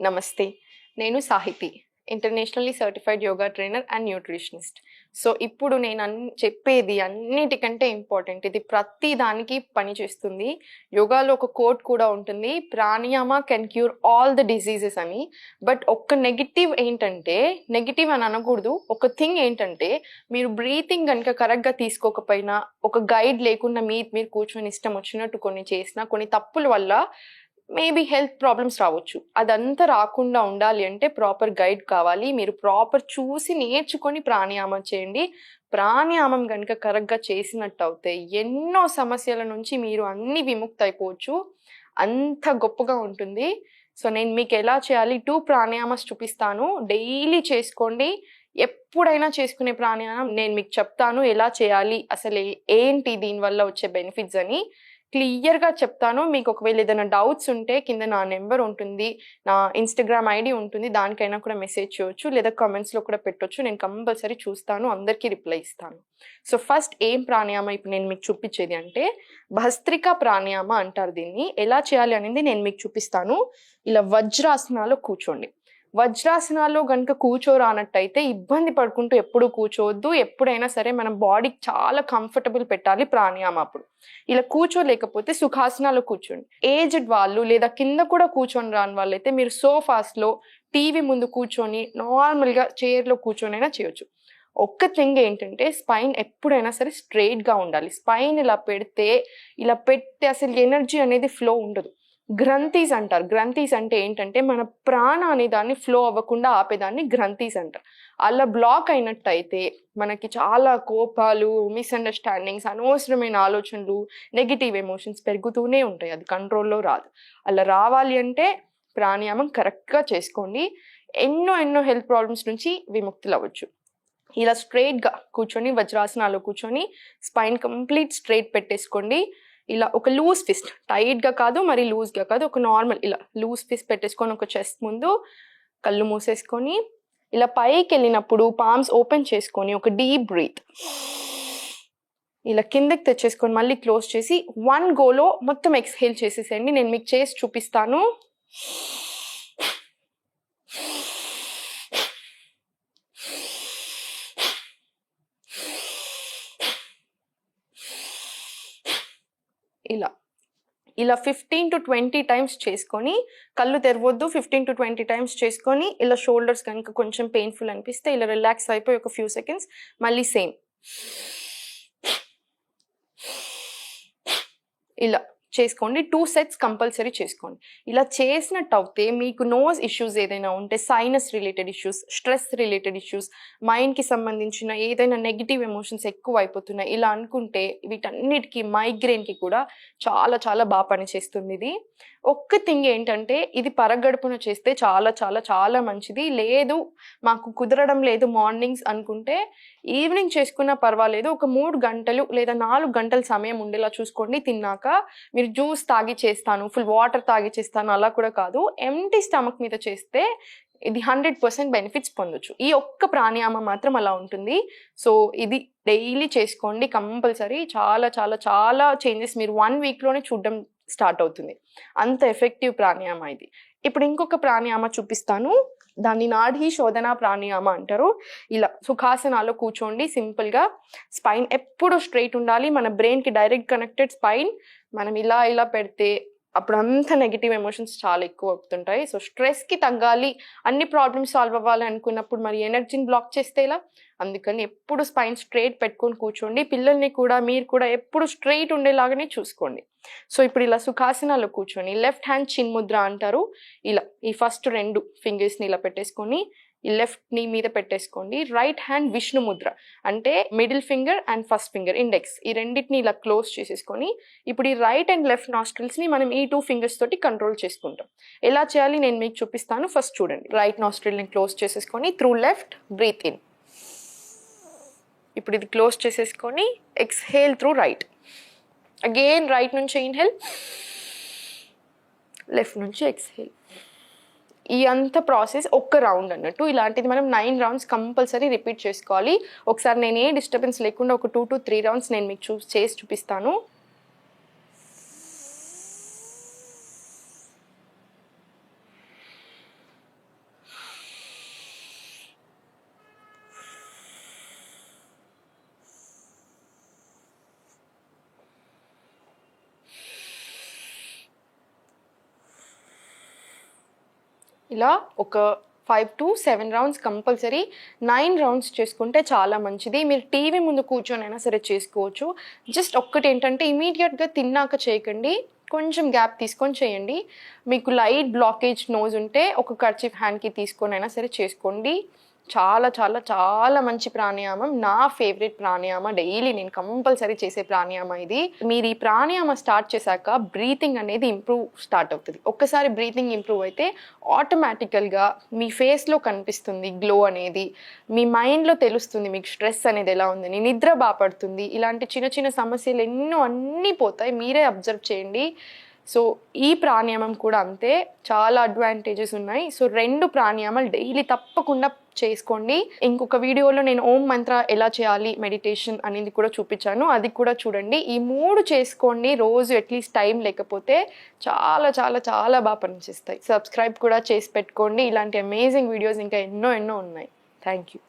నమస్తే. నేను Sahithi. Internationally certified yoga trainer and nutritionist. So, ఇప్పుడు నేను చెప్పేది అన్నిటికంటే ఇంపార్టెంట్. ఇది ప్రతి దానికి పనిచేస్తుంది. యోగాలో ఒక కోట్ కూడా ఉంటుంది. Pranayama can cure all the diseases అని. బట్ ఒక్క నెగెటివ్ ఏంటంటే, నెగెటివ్ అని అనకూడదు. ఒక థింగ్ ఏంటంటే, మీరు బ్రీతింగ్ గనుక కరెక్ట్‌గా తీసుకోకపోయినా, ఒక గైడ్ లేకుండా మీరు కూర్చొని ఇష్టం వచ్చినట్టు కొన్ని చేసినా, కొన్ని తప్పుల వల్ల మేబీ హెల్త్ ప్రాబ్లమ్స్ రావచ్చు. అదంతా రాకుండా ఉండాలి అంటే ప్రాపర్ గైడ్ కావాలి. మీరు ప్రాపర్ చూసి నేర్చుకొని ప్రాణాయామం చేయండి. ప్రాణాయామం గనుక కరెక్ట్‌గా చేసినట్టయితే ఎన్నో సమస్యల నుంచి మీరు అన్ని విముక్తి అయిపోవచ్చు. అంత గొప్పగా ఉంటుంది. సో, నేను మీకు ఎలా చేయాలి 2 ప్రాణాయామాస్ చూపిస్తాను. డైలీ చేసుకోండి. ఎప్పుడైనా చేసుకునే ప్రాణాయామం నేను మీకు చెప్తాను ఎలా చేయాలి, అసలు ఏంటి దీనివల్ల వచ్చే బెనిఫిట్స్ అని క్లియర్‌గా చెప్తాను. మీకు ఒకవేళ ఏదైనా డౌట్స్ ఉంటే కింద నా నెంబర్ ఉంటుంది. నా ఇన్‌స్టాగ్రామ్ ఐడీ ఉంటుంది. దానికైనా కూడా మెసేజ్ చేయొచ్చు. లేదా కామెంట్స్‌లో కూడా పెట్టొచ్చు. నేను కంపల్సరీ చూస్తాను. అందరికీ రిప్లై ఇస్తాను. సో, ఫస్ట్ ఏం ప్రాణాయామ ఇప్పుడు నేను మీకు చూపించేది అంటే భస్త్రికా ప్రాణాయామ అంటారు దీన్ని. ఎలా చేయాలి అనేది నేను మీకు చూపిస్తాను. ఇలా వజ్రాసనాలో కూర్చోండి. వజ్రాసనాల్లో గనుక కూర్చోరానట్టయితే ఇబ్బంది పడుకుంటూ ఎప్పుడు కూర్చోవద్దు. ఎప్పుడైనా సరే మనం బాడీకి చాలా కంఫర్టబుల్ పెట్టాలి ప్రాణాయామ అప్పుడు. ఇలా కూర్చోలేకపోతే సుఖాసనాలో కూర్చోండి. ఏజ్డ్ వాళ్ళు లేదా కింద కూడా కూర్చొని రాని వాళ్ళైతే మీరు సోఫాస్‌లో, టీవీ ముందు కూర్చొని నార్మల్‌గా చైర్‌లో కూర్చొనైనా చేయొచ్చు. ఒక్క థింగ్ ఏంటంటే స్పైన్ ఎప్పుడైనా సరే స్ట్రెయిట్‌గా ఉండాలి. స్పైన్ ఇలా పెడితే అసలు ఎనర్జీ అనేది ఫ్లో ఉండదు. గ్రంథీస్ అంటారు. గ్రంథీస్ అంటే ఏంటంటే మన ప్రాణ అనే దాన్ని ఫ్లో అవ్వకుండా ఆపేదాన్ని గ్రంథీస్ అంటారు. అలా బ్లాక్ అయినట్టయితే మనకి చాలా కోపాలు, మిస్‌అండర్‌స్టాండింగ్స్, అనవసరమైన ఆలోచనలు, నెగెటివ్ ఎమోషన్స్ పెరుగుతూనే ఉంటాయి. అది కంట్రోల్‌లో రాదు. అలా రావాలి అంటే ప్రాణాయామం కరెక్ట్‌గా చేసుకోండి. ఎన్నో హెల్త్ ప్రాబ్లమ్స్ నుంచి విముక్తులవ్వచ్చు. ఇలా స్ట్రెయిట్‌గా కూర్చొని వజ్రాసనాలో కూర్చొని స్పైన్ కంప్లీట్ స్ట్రెయిట్ పెట్టేసుకోండి. ఇలా ఒక లూజ్ ఫిస్ట్, టైట్‌గా కాదు, మరి లూజ్‌గా కాదు, ఒక నార్మల్ ఇలా లూజ్ ఫిస్ట్ పెట్టేసుకొని ఒక చెస్ట్ ముందు కళ్ళు మూసేసుకొని ఇలా పైకెళ్ళినప్పుడు పామ్స్ ఓపెన్ చేసుకొని ఒక డీప్ బ్రీత్ ఇలా కిందకి తెచ్చేసుకొని మళ్ళీ క్లోజ్ చేసి 1 గోలో మొత్తం ఎక్స్‌హేల్ చేసేసేయండి. నేను మీకు చేసి చూపిస్తాను. ఇలా 15-20 టైమ్స్ చేసుకొని కళ్ళు తెరవద్దు. 15-20 టైమ్స్ చేసుకొని ఇలా షోల్డర్స్ కనుక కొంచెం పెయిన్ఫుల్ అనిపిస్తే ఇలా రిలాక్స్ అయిపోయి ఒక ఫ్యూ సెకండ్స్ మళ్ళీ సేమ్ ఇలా చేసుకోండి. 2 సెట్స్ కంపల్సరీ చేసుకోండి. ఇలా చేసినట్టయితే మీకు నోస్ ఇష్యూస్ ఏదైనా ఉంటే, sinus related issues, stress related issues, మైండ్‌కి సంబంధించిన ఏదైనా నెగెటివ్ ఎమోషన్స్ ఎక్కువ అయిపోతున్నాయి ఇలా అనుకుంటే వీటన్నిటికీ మైగ్రేన్‌కి కూడా చాలా బాగా పనిచేస్తుంది ఇది. ఒక్క థింగ్ ఏంటంటే ఇది పరగడుపున చేస్తే చాలా మంచిది. లేదు మాకు కుదరడం లేదు మార్నింగ్స్ అనుకుంటే ఈవినింగ్ చేసుకున్నా పర్వాలేదు. ఒక 3 గంటలు లేదా 4 గంటల సమయం ఉండేలా చూసుకోండి. తిన్నాక మీరు జ్యూస్ తాగి చేస్తాను, ఫుల్ వాటర్ తాగి చేస్తాను అలా కూడా కాదు. ఎంప్టీ స్టమక్ మీద చేస్తే ఇది 100% బెనిఫిట్స్ పొందొచ్చు. ఈ ఒక్క ప్రాణాయామం మాత్రం అలా ఉంటుంది. సో, ఇది డైలీ చేసుకోండి కంపల్సరీ. చాలా చేంజెస్ మీరు 1 వీక్‌లోనే చూడడం స్టార్ట్ అవుతుంది. అంత ఎఫెక్టివ్ ప్రాణాయామ ఇది. ఇప్పుడు ఇంకొక ప్రాణాయామ చూపిస్తాను. దాన్ని నాడీ శోధన ప్రాణాయామ అంటారు. ఇలా సుఖాసనాలో కూర్చోండి సింపుల్‌గా. స్పైన్ ఎప్పుడు స్ట్రెయిట్ ఉండాలి. మన బ్రెయిన్‌కి డైరెక్ట్ కనెక్టెడ్ స్పైన్. మనం ఇలా పెడితే అప్పుడు అంత నెగెటివ్ ఎమోషన్స్ చాలా ఎక్కువ అవుతుంటాయి. సో, స్ట్రెస్‌కి తగ్గాలి, అన్ని ప్రాబ్లమ్స్ సాల్వ్ అవ్వాలి అనుకున్నప్పుడు మరి ఎనర్జీని బ్లాక్ చేస్తే ఎలా? అందుకని ఎప్పుడు స్పైన్ స్ట్రెయిట్ పెట్టుకొని కూర్చోండి. పిల్లల్ని కూడా మీరు కూడా ఎప్పుడు స్ట్రెయిట్ ఉండేలాగానే చూసుకోండి. సో, ఇప్పుడు ఇలా సుఖాసనాలో కూర్చొని లెఫ్ట్ హ్యాండ్ చిన్ ముద్ర అంటారు. ఇలా ఈ ఫస్ట్ 2 ఫింగర్స్‌ని ఇలా పెట్టేసుకొని ఈ లెఫ్ట్ నీ మీద పెట్టేసుకోండి. రైట్ హ్యాండ్ విష్ణు ముద్ర అంటే middle finger and first finger index ఈ రెండింటిని ఇలా క్లోజ్ చేసేసుకొని ఇప్పుడు ఈ రైట్ అండ్ లెఫ్ట్ నాస్ట్రిల్స్‌ని మనం ఈ 2 ఫింగర్స్ తోటి కంట్రోల్ చేసుకుంటాం. ఎలా చేయాలి నేను మీకు చూపిస్తాను. ఫస్ట్ చూడండి. రైట్ నాస్ట్రిల్‌ని క్లోజ్ చేసేసుకొని త్రూ లెఫ్ట్ బ్రీత్ ఇన్. ఇప్పుడు ఇది క్లోజ్ చేసేసుకొని exhale through right. Again right నుంచి ఇన్హేల్, లెఫ్ట్ నుంచి ఎక్స్‌హేల్. ఈ అంత ప్రాసెస్ ఒక్క రౌండ్ అన్నట్టు. ఇలాంటిది మనం 9 రౌండ్స్ కంపల్సరీ రిపీట్ చేసుకోవాలి. ఒకసారి నేను ఏ డిస్టర్బెన్స్ లేకుండా ఒక 2-3 రౌండ్స్ నేను మీకు చేసి చూపిస్తాను. ఇలా ఒక 5 to 7 రౌండ్స్ కంపల్సరీ, 9 రౌండ్స్ చేసుకుంటే చాలా మంచిది. మీరు టీవీ ముందు కూర్చొనైనా సరే చేసుకోవచ్చు. జస్ట్ ఒక్కటి ఏంటంటే ఇమీడియట్గా తిన్నాక చేయకండి, కొంచెం గ్యాప్ తీసుకొని చేయండి. మీకు లైట్ బ్లాకేజ్ నోజ్ ఉంటే ఒక కర్చీఫ్ హ్యాండ్కి తీసుకొని అయినా సరే చేసుకోండి. చాలా చాలా చాలా మంచి ప్రాణాయామం, నా ఫేవరెట్ ప్రాణాయామ. డైలీ నేను కంపల్సరీ చేసే ప్రాణాయామ ఇది. మీరు ఈ ప్రాణాయామ స్టార్ట్ చేశాక బ్రీతింగ్ అనేది ఇంప్రూవ్ స్టార్ట్ అవుతుంది. ఒక్కసారి బ్రీతింగ్ ఇంప్రూవ్ అయితే ఆటోమేటికల్గా మీ ఫేస్లో కనిపిస్తుంది గ్లో అనేది, మీ మైండ్లో తెలుస్తుంది మీకు స్ట్రెస్ అనేది ఎలా ఉందని, నిద్ర బాపడుతుంది. ఇలాంటి చిన్న చిన్న సమస్యలు ఎన్నో అన్నీ పోతాయి, మీరే అబ్జర్వ్ చేయండి. సో ఈ ప్రాణాయామం కూడా అంతే, చాలా అడ్వాంటేజెస్ ఉన్నాయి. సో 2 ప్రాణాయామాలు డైలీ తప్పకుండా చేసుకోండి. ఇంకొక వీడియోలో నేను ఓం మంత్ర ఎలా చేయాలి మెడిటేషన్ అనేది కూడా చూపించాను, అది కూడా చూడండి. ఈ 3 చేసుకోండి రోజు, అట్లీస్ట్ టైం లేకపోతే చాలా చాలా చాలా బాగా పనిచేస్తాయి. సబ్స్క్రైబ్ కూడా చేసి పెట్టుకోండి, ఇలాంటి అమేజింగ్ వీడియోస్ ఇంకా ఎన్నో ఎన్నో ఉన్నాయి. Thank you.